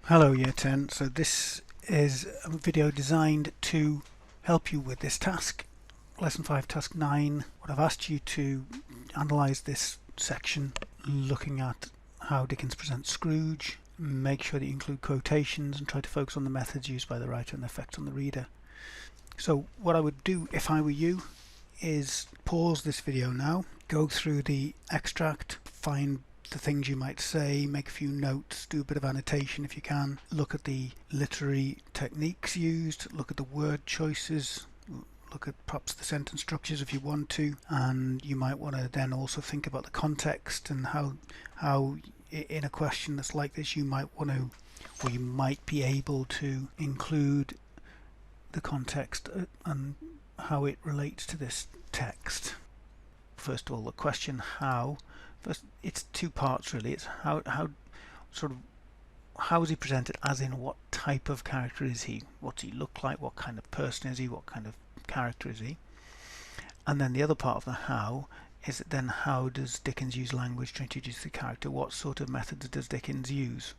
Hello Year 10, so this is a video designed to help you with this task. Lesson 5, Task 9. What I've asked you to analyse this section looking at how Dickens presents Scrooge. Make sure that you include quotations and try to focus on the methods used by the writer and the effect on the reader. So what I would do if I were you is pause this video now, go through the extract, find the things you might say, make a few notes, do a bit of annotation if you can, look at the literary techniques used, look at the word choices, look at perhaps the sentence structures if you want to, and you might want to then also think about the context and how in a question that's like this you might want to, or you might be able to include the context and how it relates to this text. First of all, the question how. First, it's two parts really. It's how is he presented, as in what type of character is he? What's he look like? What kind of person is he? What kind of character is he? And then the other part of the how is then how does Dickens use language to introduce the character? What sort of methods does Dickens use?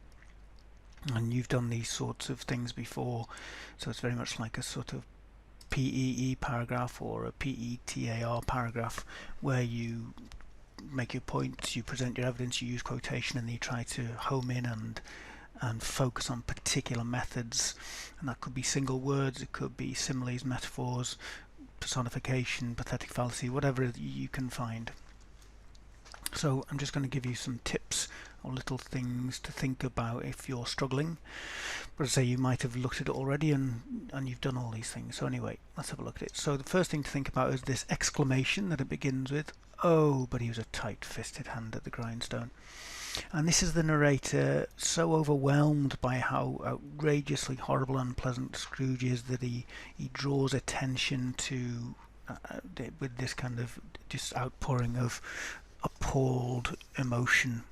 And you've done these sorts of things before, so it's very much like a sort of PEE paragraph or a PETAR paragraph where you make your points, you present your evidence, you use quotation, and you try to home in and focus on particular methods. And that could be single words, it could be similes, metaphors, personification, pathetic fallacy, whatever you can find. So I'm just going to give you some tips or little things to think about if you're struggling. But as I say, you might have looked at it already and you've done all these things. So anyway, let's have a look at it. So the first thing to think about is this exclamation that it begins with. Oh, but he was a tight-fisted hand at the grindstone. And this is the narrator so overwhelmed by how outrageously horrible and unpleasant Scrooge is that he draws attention to with this kind of just outpouring of appalled emotion,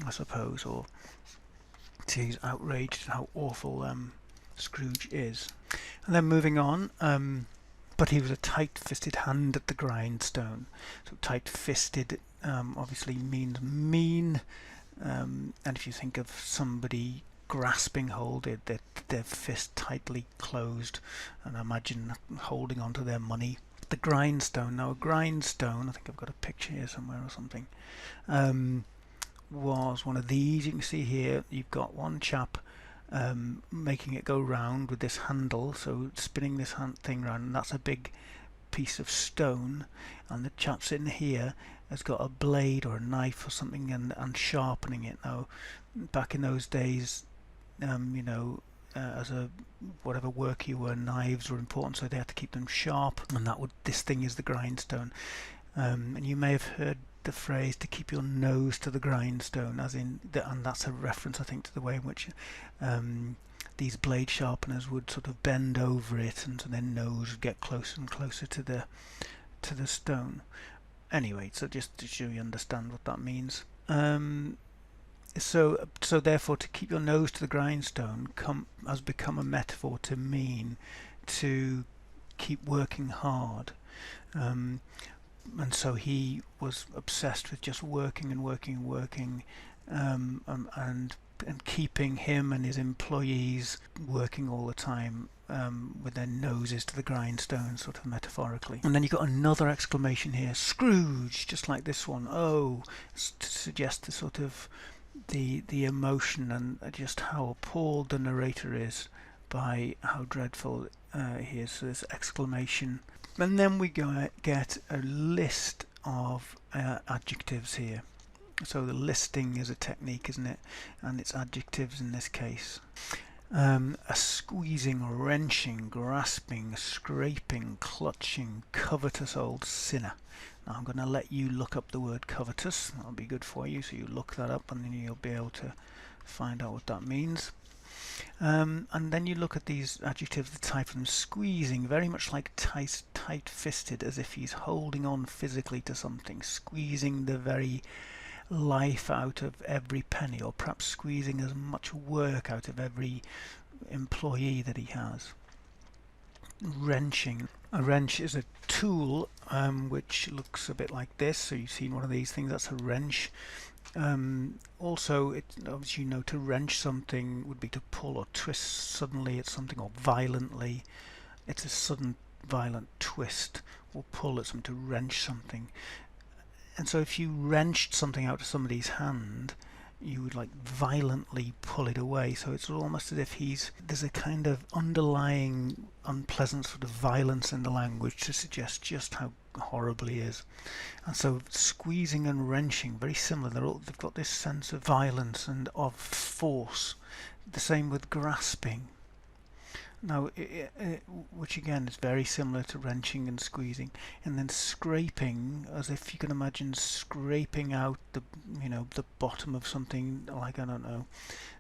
I suppose, or he's outraged at how awful Scrooge is. And then moving on, but he was a tight-fisted hand at the grindstone. So tight-fisted obviously means mean, and if you think of somebody grasping hold, their fist tightly closed, and imagine holding onto their money. The grindstone. Now a grindstone, I think I've got a picture here somewhere or something, was one of these. You can see here you've got one chap making it go round with this handle, so spinning this thing round, and that's a big piece of stone, and the chap sitting here has got a blade or a knife or something and sharpening it. Now back in those days, as a whatever work you were, knives were important, so they had to keep them sharp, and this thing is the grindstone. And you may have heard the phrase to keep your nose to the grindstone, as in and that's a reference, I think, to the way in which these blade sharpeners would sort of bend over it, and so their nose would get closer and closer to the stone. Anyway, so just to show you understand what that means. So therefore, to keep your nose to the grindstone has become a metaphor to mean to keep working hard. And so he was obsessed with just working and working and working, and keeping him and his employees working all the time, with their noses to the grindstone, sort of metaphorically. And then you've got another exclamation here, Scrooge, just like this one. Oh, to suggest the sort of the emotion and just how appalled the narrator is by how dreadful he is. So this exclamation. And then we get a list of adjectives here. So the listing is a technique, isn't it? And it's adjectives in this case. A squeezing, wrenching, grasping, scraping, clutching, covetous old sinner. Now I'm going to let you look up the word covetous. That'll be good for you, so you look that up and then you'll be able to find out what that means. And then you look at these adjectives, the type of them. Squeezing, very much like tight-fisted, as if he's holding on physically to something, squeezing the very life out of every penny, or perhaps squeezing as much work out of every employee that he has. Wrenching, A wrench is a tool which looks a bit like this. So you've seen one of these things, that's a wrench. Also, obviously, you know, to wrench something would be to pull or twist suddenly at something or violently. It's a sudden violent twist or pull at something, to wrench something. And so if you wrenched something out of somebody's hand, you would like violently pull it away. So it's almost as if there's a kind of underlying unpleasant sort of violence in the language to suggest just how horrible he is. And so squeezing and wrenching, very similar. They've got this sense of violence and of force. The same with grasping. Now, which again is very similar to wrenching and squeezing, and then scraping, as if you can imagine scraping out the bottom of something, like, I don't know,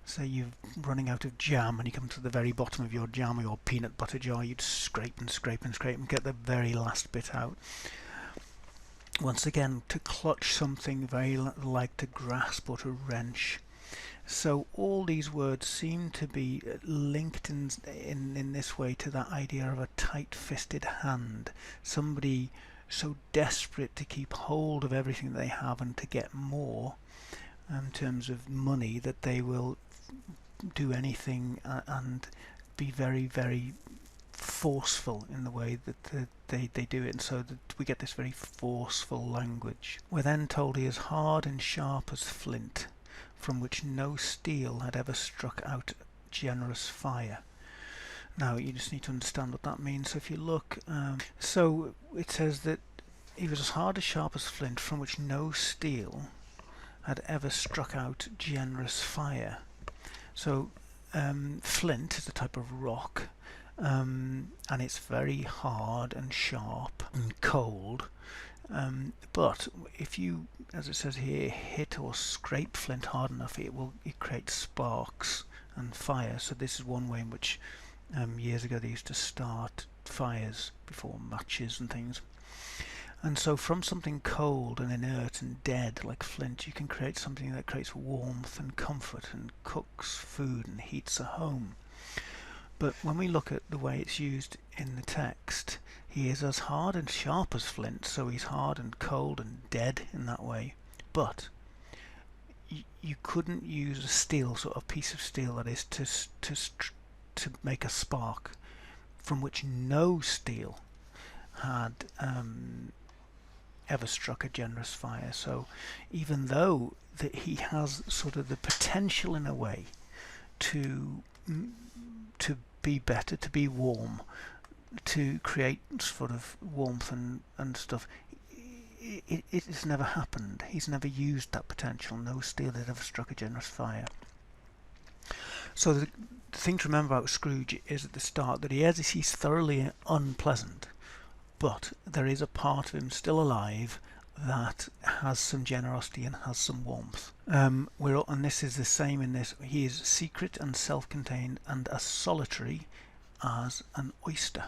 say you're running out of jam and you come to the very bottom of your jam or your peanut butter jar, you'd scrape and scrape and scrape and get the very last bit out. Once again, to clutch something, very like to grasp or to wrench. So all these words seem to be linked in this way to that idea of a tight-fisted hand, somebody so desperate to keep hold of everything they have and to get more in terms of money that they will do anything and be very, very forceful in the way that they do it, and so that we get this very forceful language. We're then told he is hard and sharp as flint, from which no steel had ever struck out generous fire. Now you just need to understand what that means. So if you look, so it says that he was as hard as sharp as flint, from which no steel had ever struck out generous fire. So flint is a type of rock, and it's very hard and sharp and cold. But if you, as it says here, hit or scrape flint hard enough, it creates sparks and fire. So this is one way in which years ago they used to start fires before matches and things. And so from something cold and inert and dead like flint, you can create something that creates warmth and comfort and cooks food and heats a home. But when we look at the way it's used in the text, he is as hard and sharp as flint, so he's hard and cold and dead in that way. But you couldn't use a steel, sort of piece of steel, that is, to make a spark from which no steel had ever struck a generous fire. So even though that he has sort of the potential in a way to be better, to be warm, to create sort of warmth and stuff, it has never happened. He's never used that potential. No steel had ever struck a generous fire. So the thing to remember about Scrooge is at the start that he's thoroughly unpleasant, but there is a part of him still alive that has some generosity and has some warmth. And this is the same in this. He is secret and self-contained and as solitary as an oyster.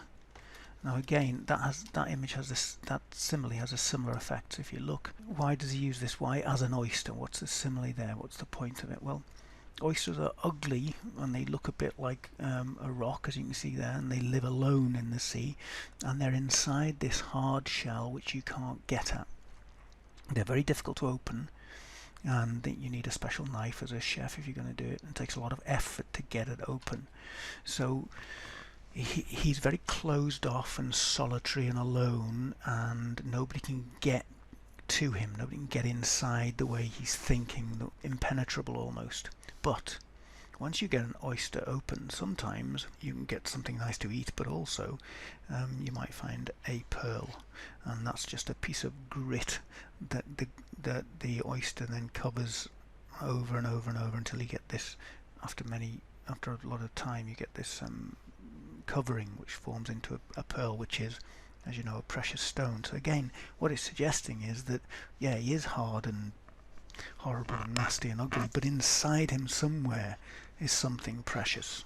Now again, that image has this, that simile has a similar effect. So if you look, why does he use this? Why as an oyster? What's the simile there? What's the point of it? Well, oysters are ugly and they look a bit like a rock, as you can see there, and they live alone in the sea, and they're inside this hard shell which you can't get at. They're very difficult to open, and you need a special knife as a chef if you're going to do it. It takes a lot of effort to get it open. So he's very closed off and solitary and alone, and nobody can get to him. Nobody can get inside the way he's thinking, impenetrable almost. But once you get an oyster open, sometimes you can get something nice to eat, but also you might find a pearl, and that's just a piece of grit that the oyster then covers over and over and over until you get this. After a lot of time, you get this covering which forms into a pearl, which is, as you know, a precious stone. So again, what it's suggesting is that, yeah, he is hard and horrible and nasty and ugly, but inside him somewhere is something precious.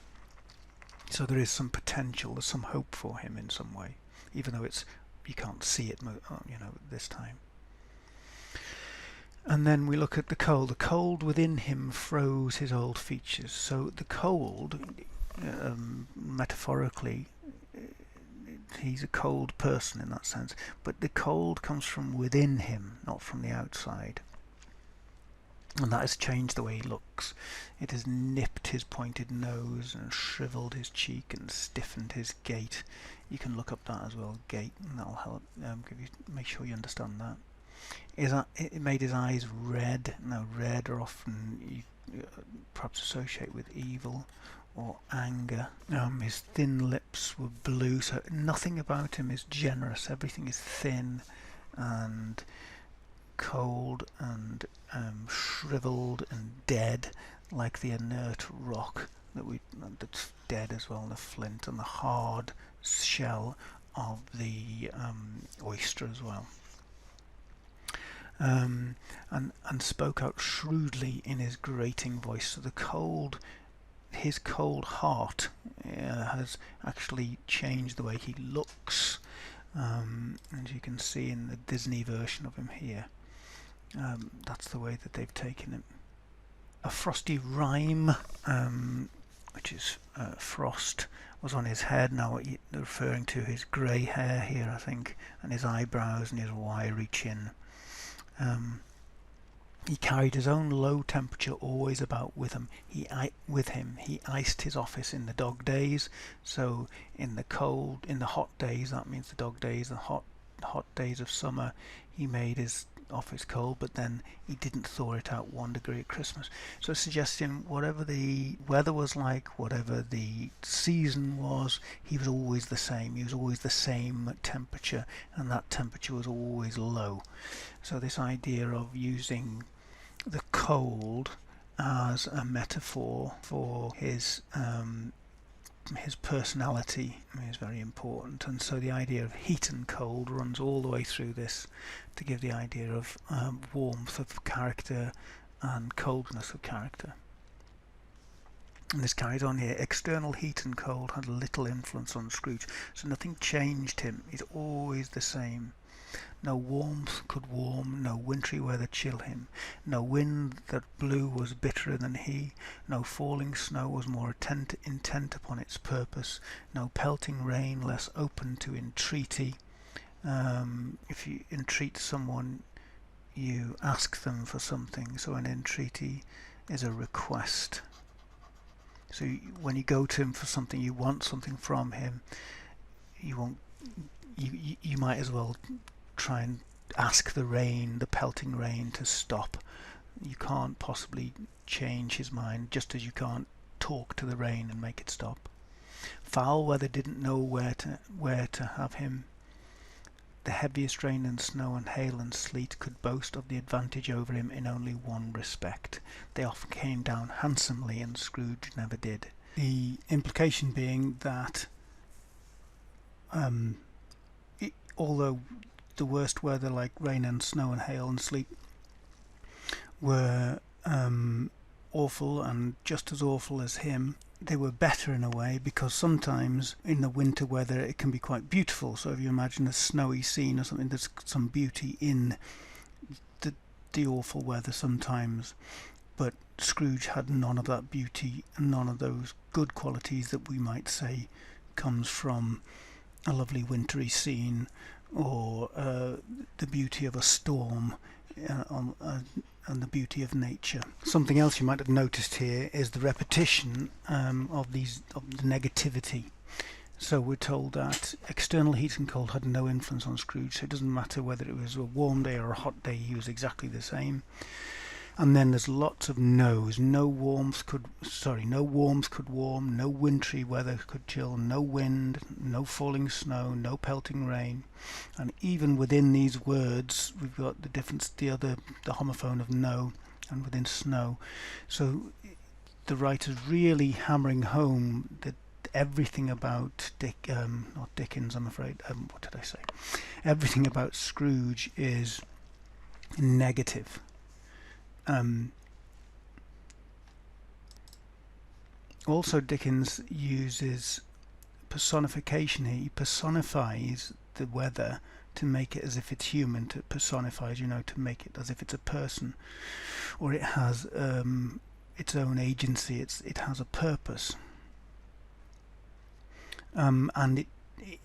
So there is some potential, there's some hope for him in some way, even though you can't see it, this time. And then we look at the cold. The cold within him froze his old features. So the cold, metaphorically, he's a cold person in that sense, but the cold comes from within him, not from the outside. And that has changed the way he looks. It has nipped his pointed nose and shriveled his cheek and stiffened his gait. You can look up that as well, gait, and that'll help make sure you understand that. It made his eyes red. Now, red are often you perhaps associate with evil or anger. His thin lips were blue, so nothing about him is generous. Everything is thin and cold and shriveled and dead, like the inert rock that's dead as well, the flint and the hard shell of the oyster as well. And spoke out shrewdly in his grating voice. So his cold heart has actually changed the way he looks, as you can see in the Disney version of him here. That's the way that they've taken it. A frosty rime, which is frost, was on his head. Now referring to his grey hair here, I think, and his eyebrows and his wiry chin. He carried his own low temperature always about with him. He iced his office in the dog days. So in the hot days, that means the dog days, the hot days of summer, he made his office cold, but then he didn't thaw it out 1 degree at Christmas. So suggesting whatever the weather was like, whatever the season was, he was always the same. He was always the same temperature, and that temperature was always low. So this idea of using the cold as a metaphor for his personality is very important, and so the idea of heat and cold runs all the way through this to give the idea of warmth of character and coldness of character. And this carries on here. External heat and cold had little influence on Scrooge, so nothing changed him. He's always the same. No warmth could warm, no wintry weather chill him. No wind that blew was bitterer than he. No falling snow was more intent upon its purpose. No pelting rain less open to entreaty. If you entreat someone, you ask them for something. So an entreaty is a request. So when you go to him for something, you want something from him. You might as well try and ask the pelting rain to stop. You can't possibly change his mind, just as you can't talk to the rain and make it stop. Foul weather didn't know where to have him. The heaviest rain and snow and hail and sleet could boast of the advantage over him in only one respect. They often came down handsomely, and Scrooge never did. The implication being that although the worst weather like rain and snow and hail and sleet were awful and just as awful as him, they were better in a way, because sometimes in the winter weather it can be quite beautiful. So if you imagine a snowy scene or something, there's some beauty in the awful weather sometimes. But Scrooge had none of that beauty, none of those good qualities that we might say comes from a lovely wintry scene, or the beauty of a storm, and the beauty of nature. Something else you might have noticed here is the repetition of the negativity. So we're told that external heat and cold had no influence on Scrooge, so it doesn't matter whether it was a warm day or a hot day, he was exactly the same. And then there's lots of no's. No warmth could warm, no wintry weather could chill, no wind, no falling snow, no pelting rain. And even within these words, we've got the difference, the homophone of no, and within snow. So the writer's really hammering home that everything about not Dickens, I'm afraid. What did I say? Everything about Scrooge is negative. Also, Dickens uses personification here. He personifies the weather to make it as if it's human, to personifies, to make it as if it's a person, or it has its own agency, it has a purpose. And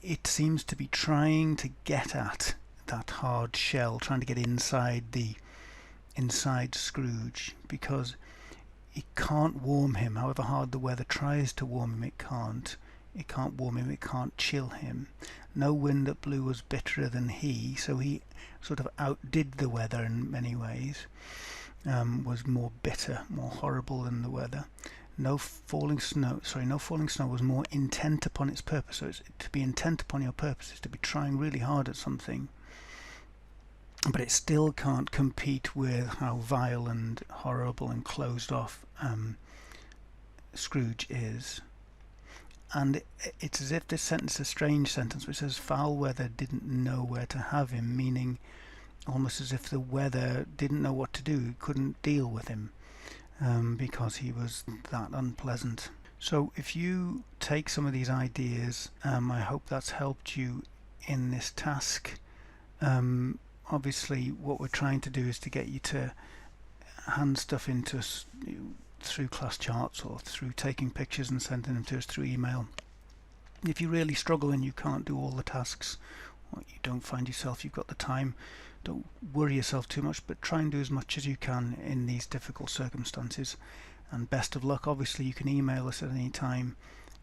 it seems to be trying to get at that hard shell, trying to get inside Scrooge, because it can't warm him. However hard the weather tries to warm him, it can't. It can't warm him, it can't chill him. No wind that blew was bitterer than he, so he sort of outdid the weather in many ways, was more bitter, more horrible than the weather. No falling snow was more intent upon its purpose. So it's, to be intent upon your purpose is to be trying really hard at something, but it still can't compete with how vile and horrible and closed off Scrooge is. And it's as if this sentence is a strange sentence, which says foul weather didn't know where to have him, meaning almost as if the weather didn't know what to do, couldn't deal with him, because he was that unpleasant. So if you take some of these ideas, I hope that's helped you in this task. Obviously what we're trying to do is to get you to hand stuff into us through class charts or through taking pictures and sending them to us through email. If you really struggle and you can't do all the tasks, or you don't find yourself you've got the time, don't worry yourself too much, but try and do as much as you can in these difficult circumstances. And best of luck. Obviously you can email us at any time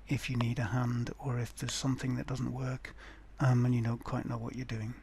if you need a hand, or if there's something that doesn't work and you don't quite know what you're doing.